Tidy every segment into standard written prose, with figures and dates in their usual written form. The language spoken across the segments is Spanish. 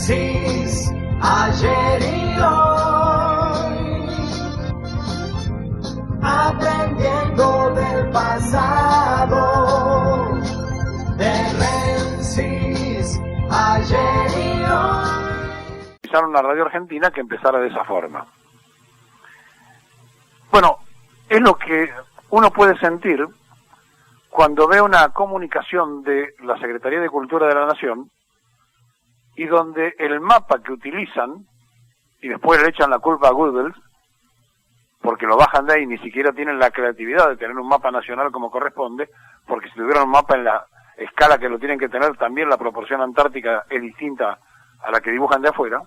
Francis, ayer y hoy, aprendiendo del pasado, de Francis, ayer y hoy. Empezaron una radio argentina que empezara de esa forma. Bueno, es lo que uno puede sentir cuando ve una comunicación de la Secretaría de Cultura de la Nación y donde el mapa que utilizan, y después le echan la culpa a Google, porque lo bajan de ahí, ni siquiera tienen la creatividad de tener un mapa nacional como corresponde, porque si tuvieran un mapa en la escala que lo tienen que tener, también la proporción antártica es distinta a la que dibujan de afuera,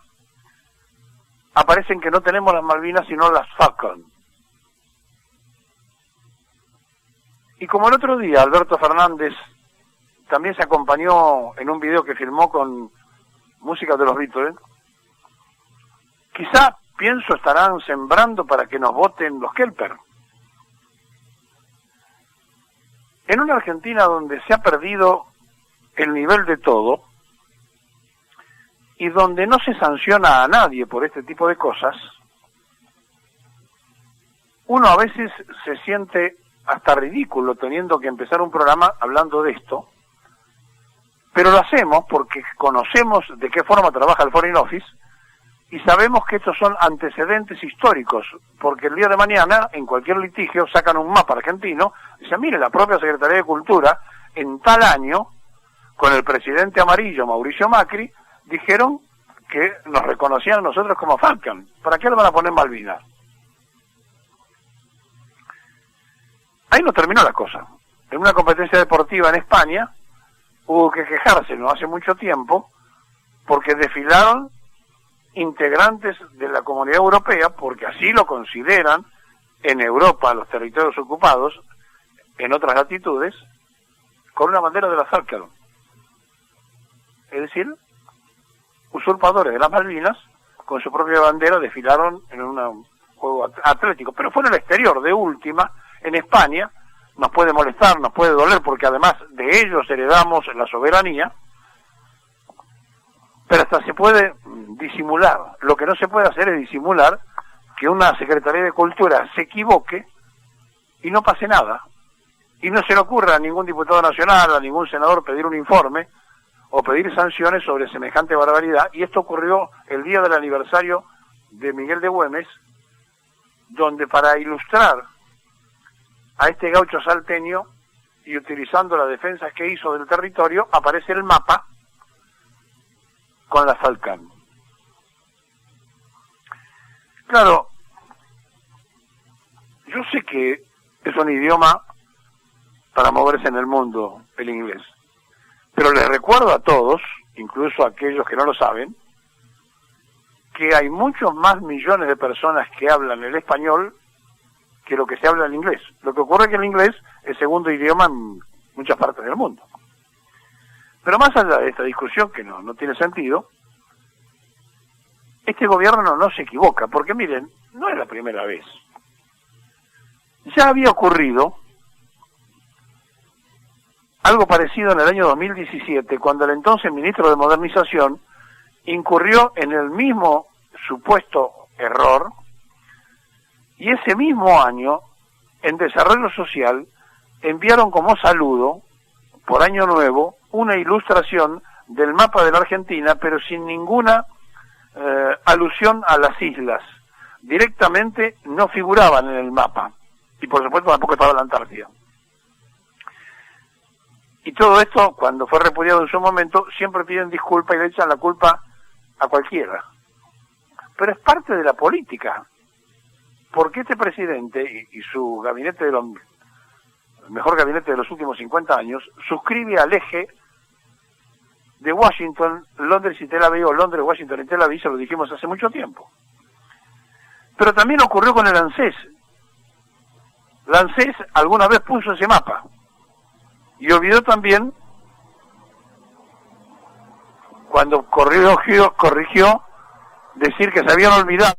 aparecen que no tenemos las Malvinas sino las Falkland. Y como el otro día Alberto Fernández también se acompañó en un video que filmó con música de los Beatles, quizá, pienso, estarán sembrando para que nos voten los Kelper. En una Argentina donde se ha perdido el nivel de todo y donde no se sanciona a nadie por este tipo de cosas, uno a veces se siente hasta ridículo teniendo que empezar un programa hablando de esto, pero lo hacemos porque conocemos de qué forma trabaja el Foreign Office y sabemos que estos son antecedentes históricos, porque el día de mañana en cualquier litigio sacan un mapa argentino y dicen, mire, la propia Secretaría de Cultura en tal año, con el presidente amarillo Mauricio Macri, dijeron que nos reconocían a nosotros como Falcon. ¿Para qué le van a poner Malvinas? Ahí no terminó la cosa. En una competencia deportiva en España hubo que quejarse no hace mucho tiempo porque desfilaron integrantes de la Comunidad Europea, porque así lo consideran en Europa los territorios ocupados, en otras latitudes, con una bandera de la Falkland. Es decir, usurpadores de las Malvinas con su propia bandera desfilaron en un juego atlético, pero fue en el exterior, de última. En España nos puede molestar, nos puede doler, porque además de ellos heredamos la soberanía, pero hasta se puede disimular. Lo que no se puede hacer es disimular que una Secretaría de Cultura se equivoque y no pase nada. Y no se le ocurra a ningún diputado nacional, a ningún senador pedir un informe o pedir sanciones sobre semejante barbaridad. Y esto ocurrió el día del aniversario de Miguel de Güemes, donde para ilustrar a este gaucho salteño y utilizando las defensas que hizo del territorio, aparece el mapa con la Falcán. Claro, yo sé que es un idioma para moverse en el mundo, el inglés, pero les recuerdo a todos, incluso a aquellos que no lo saben, que hay muchos más millones de personas que hablan el español que lo que se habla en inglés. Lo que ocurre es que el inglés es segundo idioma en muchas partes del mundo. Pero más allá de esta discusión, que no tiene sentido, este gobierno no se equivoca, porque miren, no es la primera vez. Ya había ocurrido algo parecido en el año 2017, cuando el entonces ministro de Modernización incurrió en el mismo supuesto error. Y ese mismo año, en Desarrollo Social, enviaron como saludo, por Año Nuevo, una ilustración del mapa de la Argentina, pero sin ninguna alusión a las islas. Directamente no figuraban en el mapa. Y por supuesto tampoco estaba la Antártida. Y todo esto, cuando fue repudiado en su momento, siempre piden disculpas y le echan la culpa a cualquiera. Pero es parte de la política. Porque este presidente y su gabinete, el mejor gabinete de los últimos 50 años, suscribe al eje de Washington, Londres y Tel Aviv, o Londres, Washington y Tel Aviv, se lo dijimos hace mucho tiempo. Pero también ocurrió con el ANSES. El ANSES alguna vez puso ese mapa y olvidó también, cuando corrigió decir que se habían olvidado.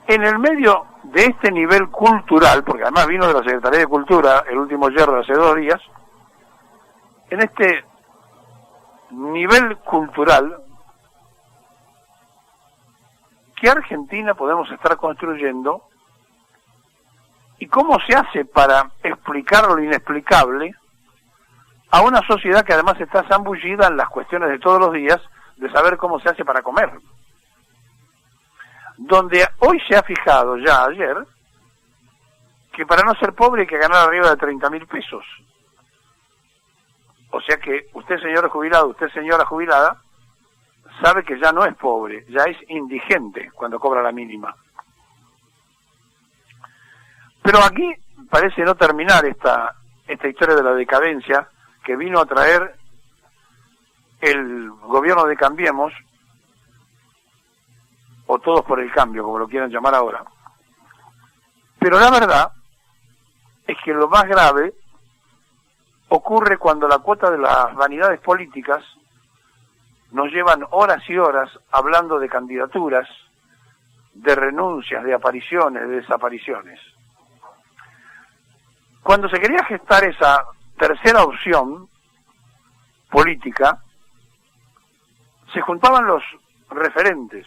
En el medio de este nivel cultural, porque además vino de la Secretaría de Cultura el último yerro hace 2 días, en este nivel cultural, ¿qué Argentina podemos estar construyendo y cómo se hace para explicar lo inexplicable a una sociedad que además está zambullida en las cuestiones de todos los días de saber cómo se hace para comer? Donde hoy se ha fijado ya ayer que para no ser pobre hay que ganar arriba de 30.000 pesos. O sea que usted, señor jubilado, usted, señora jubilada, sabe que ya no es pobre, ya es indigente cuando cobra la mínima. Pero aquí parece no terminar esta historia de la decadencia que vino a traer el gobierno de Cambiemos, o Todos por el Cambio, como lo quieran llamar ahora. Pero la verdad es que lo más grave ocurre cuando la cuota de las vanidades políticas nos llevan horas y horas hablando de candidaturas, de renuncias, de apariciones, de desapariciones. Cuando se quería gestar esa tercera opción política, se juntaban los referentes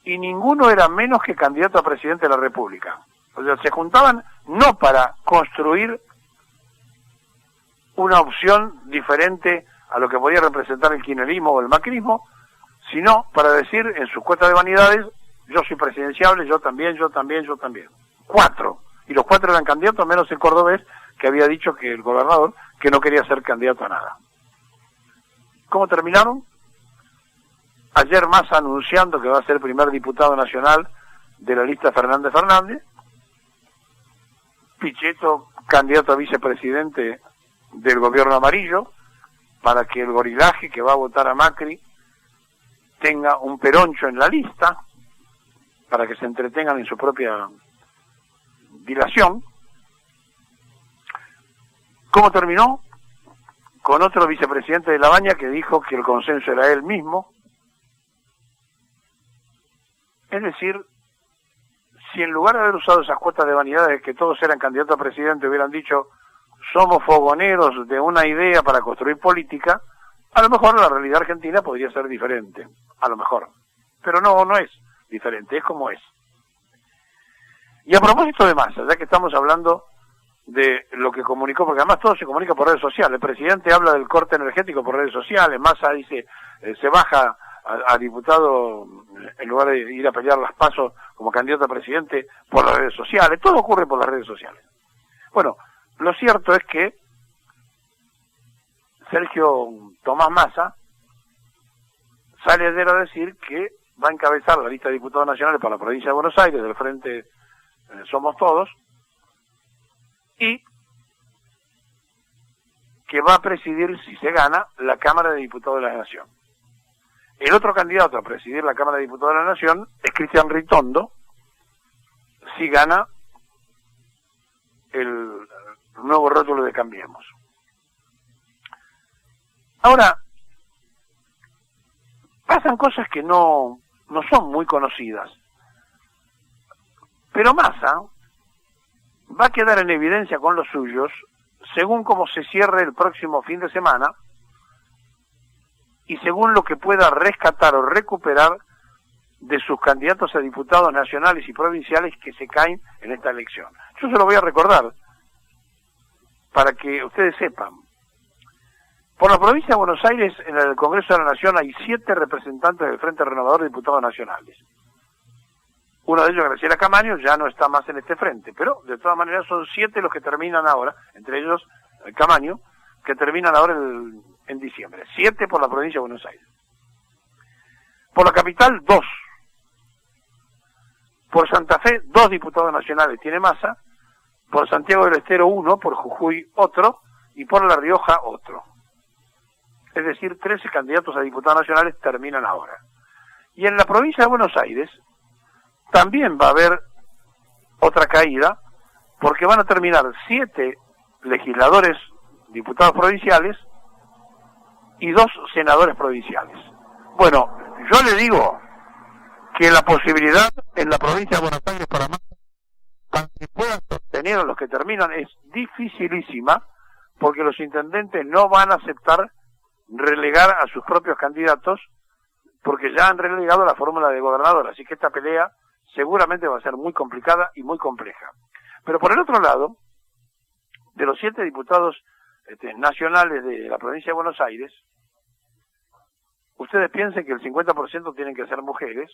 y ninguno era menos que candidato a presidente de la República. O sea, se juntaban no para construir una opción diferente a lo que podía representar el kirchnerismo o el macrismo, sino para decir en sus cuotas de vanidades: yo soy presidenciable, yo también, yo también, yo también. 4. Y los 4 eran candidatos, menos el cordobés, que había dicho que el gobernador, que no quería ser candidato a nada. ¿Cómo terminaron? Ayer Massa anunciando que va a ser el primer diputado nacional de la lista Fernández Fernández, Pichetto candidato a vicepresidente del gobierno amarillo, para que el gorilaje que va a votar a Macri tenga un peroncho en la lista, para que se entretengan en su propia dilación. ¿Cómo terminó? Con otro vicepresidente de La Baña que dijo que el consenso era él mismo. Es decir, si en lugar de haber usado esas cuotas de vanidades que todos eran candidatos a presidente hubieran dicho: somos fogoneros de una idea para construir política, a lo mejor la realidad argentina podría ser diferente, a lo mejor. Pero no es diferente, es como es. Y a propósito de Massa, ya que estamos hablando de lo que comunicó, porque además todo se comunica por redes sociales, el presidente habla del corte energético por redes sociales, Massa dice, se baja a diputado en lugar de ir a pelear las pasos como candidato a presidente por las redes sociales, todo ocurre por las redes sociales. Bueno, lo cierto es que Sergio Tomás Massa sale ayer a decir que va a encabezar la lista de diputados nacionales para la provincia de Buenos Aires del Frente Somos Todos, y que va a presidir, si se gana, la Cámara de Diputados de la Nación. El otro candidato a presidir la Cámara de Diputados de la Nación es Cristian Ritondo, si gana el nuevo rótulo de Cambiemos. Ahora, pasan cosas que no son muy conocidas, pero Massa va a quedar en evidencia con los suyos según cómo se cierre el próximo fin de semana y según lo que pueda rescatar o recuperar de sus candidatos a diputados nacionales y provinciales que se caen en esta elección. Yo se lo voy a recordar para que ustedes sepan. Por la provincia de Buenos Aires, en el Congreso de la Nación, hay 7 representantes del Frente Renovador de Diputados Nacionales. Uno de ellos, Graciela Camaño, ya no está más en este frente, pero de todas maneras son 7 los que terminan ahora, entre ellos Camaño, que terminan ahora en diciembre. 7 por la provincia de Buenos Aires. Por la capital, 2. Por Santa Fe, 2 diputados nacionales tiene Massa. Por Santiago del Estero, 1. Por Jujuy, otro. Y por La Rioja, otro. Es decir, 13 candidatos a diputados nacionales terminan ahora. Y en la provincia de Buenos Aires también va a haber otra caída, porque van a terminar 7 legisladores, diputados provinciales, y 2 senadores provinciales. Bueno, yo le digo que la posibilidad en la provincia de Buenos Aires para que puedan sostener a los que terminan es dificilísima, porque los intendentes no van a aceptar relegar a sus propios candidatos, porque ya han relegado la fórmula de gobernador, así que esta pelea seguramente va a ser muy complicada y muy compleja. Pero por el otro lado, de los 7 diputados nacionales de la provincia de Buenos Aires, ustedes piensen que el 50% tienen que ser mujeres,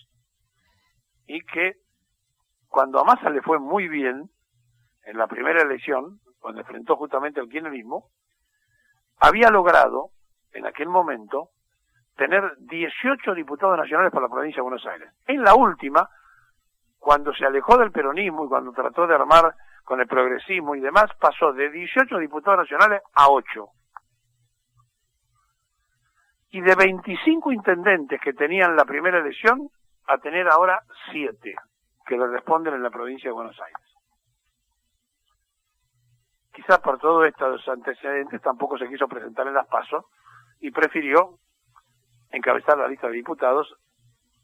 y que cuando a Massa le fue muy bien en la primera elección, cuando enfrentó justamente al kirchnerismo, había logrado en aquel momento tener 18 diputados nacionales para la provincia de Buenos Aires. En la última, cuando se alejó del peronismo y cuando trató de armar con el progresismo y demás, pasó de 18 diputados nacionales a 8. Y de 25 intendentes que tenían la primera elección, a tener ahora 7 que le responden en la provincia de Buenos Aires. Quizás por todos estos antecedentes tampoco se quiso presentar en las PASO y prefirió encabezar la lista de diputados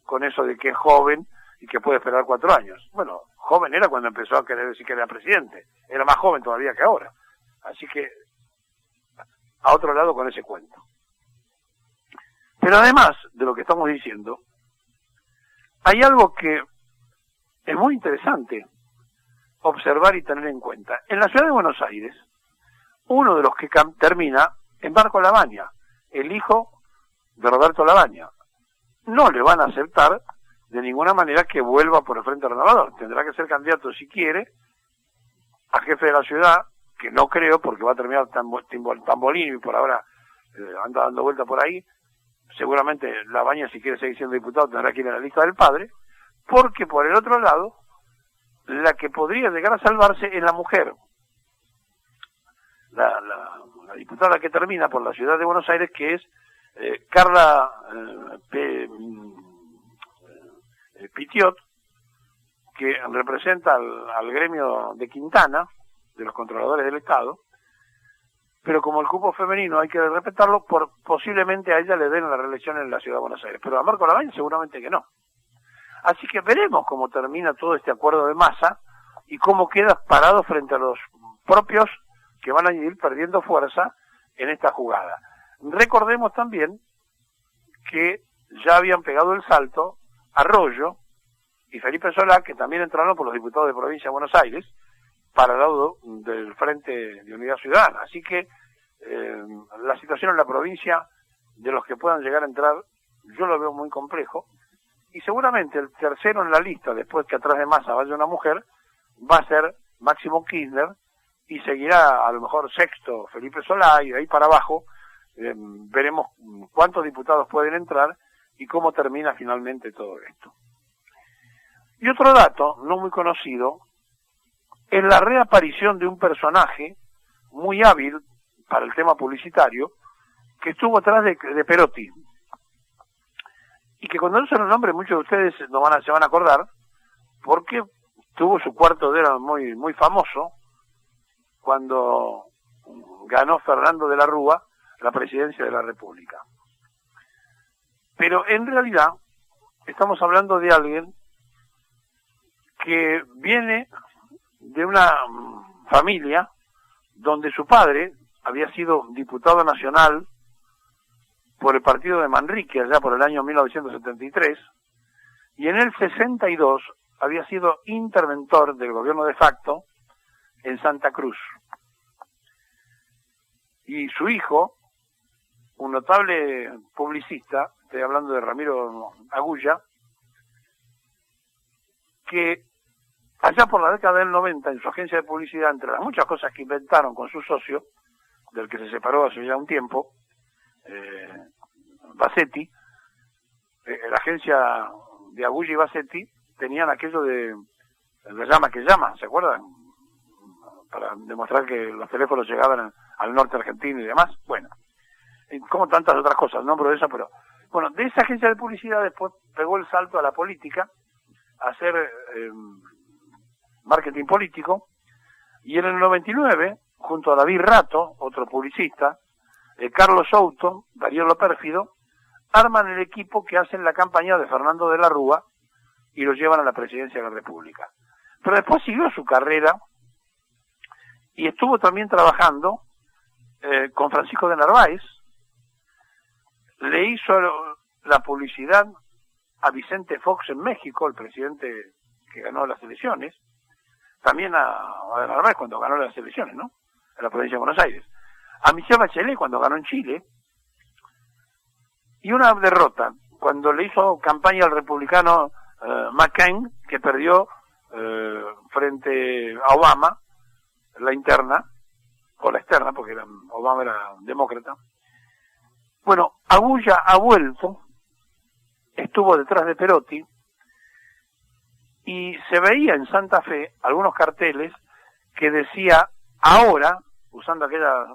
con eso de que es joven y que puede esperar 4 años. Bueno, joven era cuando empezó a querer decir que era presidente, era más joven todavía que ahora. Así que a otro lado con ese cuento. Pero además de lo que estamos diciendo, hay algo que es muy interesante observar y tener en cuenta. En la ciudad de Buenos Aires, uno de los que termina en Marco Lavagna, el hijo de Roberto Lavagna. No le van a aceptar de ninguna manera que vuelva por el Frente Renovador. Tendrá que ser candidato, si quiere, a jefe de la ciudad, que no creo, porque va a terminar Tambolini y por ahora anda dando vuelta por ahí. Seguramente Lavagna, si quiere seguir siendo diputado, tendrá que ir a la lista del padre, porque por el otro lado, la que podría llegar a salvarse es la mujer. La diputada que termina por la ciudad de Buenos Aires, que es Carla Pitiot, que representa al gremio de Quintana, de los controladores del Estado, pero como el cupo femenino hay que respetarlo, posiblemente a ella le den la reelección en la ciudad de Buenos Aires, pero a Marco Lavagna seguramente que no. Así que veremos cómo termina todo este acuerdo de Massa y cómo queda parado frente a los propios que van a ir perdiendo fuerza en esta jugada. Recordemos también que ya habían pegado el salto Arroyo y Felipe Solá, que también entraron por los diputados de provincia de Buenos Aires, para el lado del Frente de Unidad Ciudadana. Así que la situación en la provincia, de los que puedan llegar a entrar, yo lo veo muy complejo, y seguramente el tercero en la lista, después que atrás de Massa vaya una mujer, va a ser Máximo Kirchner, y seguirá a lo mejor sexto Felipe Solá, y de ahí para abajo veremos cuántos diputados pueden entrar y cómo termina finalmente todo esto. Y otro dato, no muy conocido, es la reaparición de un personaje muy hábil para el tema publicitario, que estuvo atrás de Perotti, y que cuando no se lo nombre muchos de ustedes se van a acordar, porque tuvo su cuarto de hora muy famoso cuando ganó Fernando de la Rúa la presidencia de la República. Pero en realidad estamos hablando de alguien que viene de una familia donde su padre había sido diputado nacional por el partido de Manrique allá por el año 1973, y en el 62 había sido interventor del gobierno de facto en Santa Cruz. Y su hijo, un notable publicista, estoy hablando de Ramiro Agulla, que allá por la década del 90, en su agencia de publicidad, entre las muchas cosas que inventaron con su socio, del que se separó hace ya un tiempo, Bassetti, la agencia de Agulla y Bassetti tenían aquello de la llama que llama, ¿se acuerdan? Para demostrar que los teléfonos llegaban al norte argentino y demás. Bueno, como tantas otras cosas, no nombro esa, pero bueno, de esa agencia de publicidad después pegó el salto a la política, a hacer marketing político, y en el 99, junto a David Rato, otro publicista, Carlos Souto, Darío Lo Pérfido, arman el equipo que hacen la campaña de Fernando de la Rúa y lo llevan a la presidencia de la República. Pero después siguió su carrera y estuvo también trabajando con Francisco de Narváez, le hizo la publicidad a Vicente Fox en México, el presidente que ganó las elecciones, también a Narváez cuando ganó las elecciones, ¿no? En la provincia de Buenos Aires, a Michelle Bachelet cuando ganó en Chile, y una derrota cuando le hizo campaña al republicano McCain, que perdió frente a Obama, la interna, o la externa, porque Obama era demócrata. Bueno, Agulla ha vuelto, estuvo detrás de Perotti, y se veía en Santa Fe algunos carteles que decía ahora, usando aquella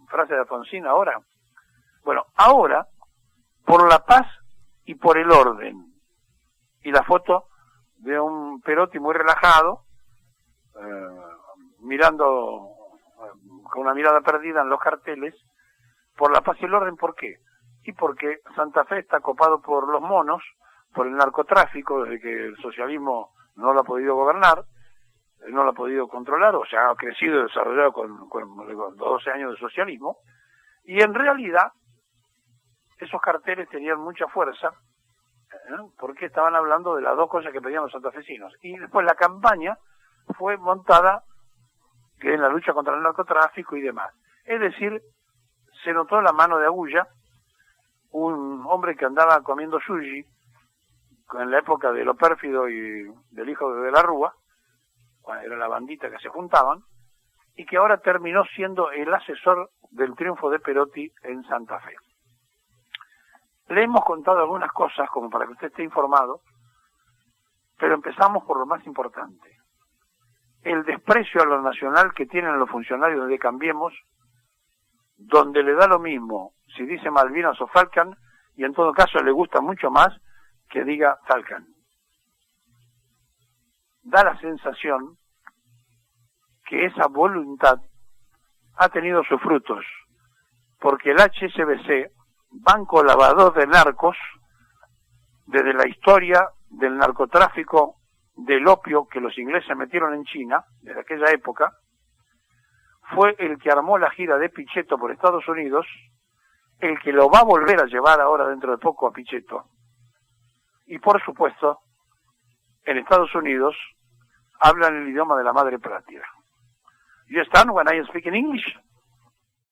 frase de Alfonsín, ahora, bueno, ahora, por la paz y por el orden. Y la foto de un Perotti muy relajado, mirando con una mirada perdida en los carteles, por la paz y el orden. ¿Por qué? Y porque Santa Fe está copado por los monos, por el narcotráfico, desde que el socialismo no lo ha podido gobernar, no lo ha podido controlar, o sea, ha crecido y desarrollado con 12 años de socialismo, y en realidad esos carteles tenían mucha fuerza, porque estaban hablando de las dos cosas que pedían los santafesinos. Y después la campaña fue montada en la lucha contra el narcotráfico y demás. Es decir, se notó la mano de Agulla, un hombre que andaba comiendo sushi en la época de Lo Pérfido y del hijo de la Rúa, cuando era la bandita que se juntaban, y que ahora terminó siendo el asesor del triunfo de Perotti en Santa Fe. Le hemos contado algunas cosas como para que usted esté informado, pero empezamos por lo más importante. El desprecio a lo nacional que tienen los funcionarios de Cambiemos, donde le da lo mismo si dice Malvinas o Falcán, y en todo caso le gusta mucho más que diga Falcán. Da la sensación que esa voluntad ha tenido sus frutos, porque el HSBC, banco lavador de narcos, desde la historia del narcotráfico del opio que los ingleses metieron en China, desde aquella época, fue el que armó la gira de Pichetto por Estados Unidos, el que lo va a volver a llevar ahora dentro de poco a Pichetto. Y por supuesto, en Estados Unidos hablan el idioma de la madre patria. You understand when I speak in English?